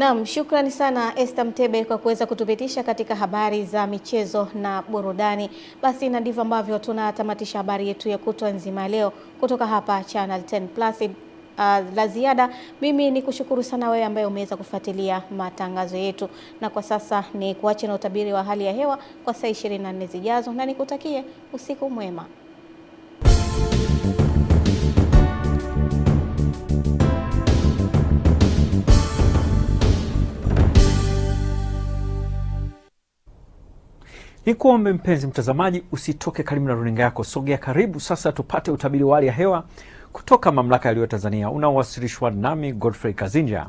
Naam, shukrani sana Esther Mtebe kwa kuweza kutupitisha katika habari za michezo na burudani. Basi na ndivyo ambavyo tunatamatisha habari yetu ya kutwa nzima leo kutoka hapa Channel 10 Plus. La ziada, mimi ni kushukuru sana wewe ambaye umeweza kufuatilia matangazo yetu, na kwa sasa ni kuache na utabiri wa hali ya hewa kwa saa 24 zijazo, na nikutakie usiku mwema. Nikuombe mpenzi mtazamaji, usitoke karibu na runinga yako, sogea karibu sasa tupate utabiri wa hali ya hewa kutoka Mamlaka ya Hali ya Hewa Tanzania unaowasilishwa nami Godfrey Kazinja.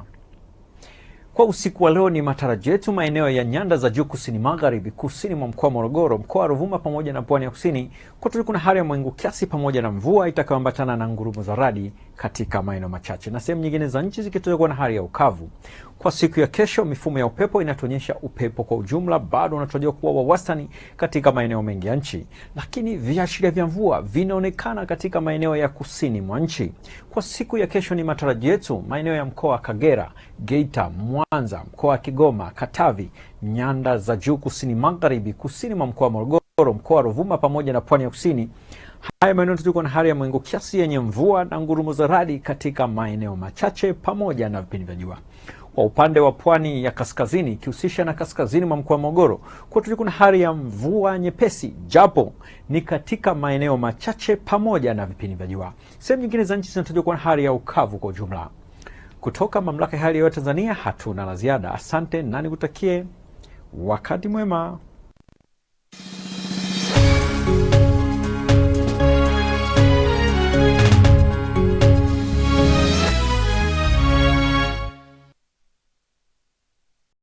Kwa usiku wa leo ni matarajio yetu maeneo ya nyanda za juu kusini magharibi, kusini mwa mkoa wa Morogoro, mkoa wa Ruvuma pamoja na pwani ya kusini, kutakuwa kuna hali ya mawingu kiasi pamoja na mvua itakayoambatana na ngurumo za radi katika maeneo machache, na sehemu nyingine za nchi zikitokea na hali ya ukavu. Kwa siku ya kesho, mifumo ya upepo inatuonyesha upepo kwa ujumla bado unatarajiwa kuwa wa wastani katika maeneo mengi ya nchi, lakini viashiria vya mvua vinaonekana katika maeneo ya kusini mwa nchi. Kwa siku ya kesho ni matarajio yetu maeneo ya mkoa wa Kagera, Geita, Mwanza, mkoa wa Kigoma, Katavi, nyanda za juu kusini magharibi, kusini mwa mkoa wa Morogoro, mkoa wa Ruvuma pamoja na pwani ya kusini. Haya maeneo tutakuwa na hali ya mawingu kiasi yenye mvua na ngurumo za radi katika maeneo machache pamoja na vipindi vya jua. Kwa upande wa pwani ya kaskazini ikihusisha na kaskazini mwa mkoa wa Morogoro, kutakuwa na hali ya mvua nyepesi japo ni katika maeneo machache pamoja na vipindi vya jua. Sehemu nyingine za nchi zinatarajiwa kuwa na hali ya ukavu kwa ujumla. Kutoka Mamlaka ya Hali ya Hewa Tanzania hatuna la ziada. Asante na nikutakie wakati mwema.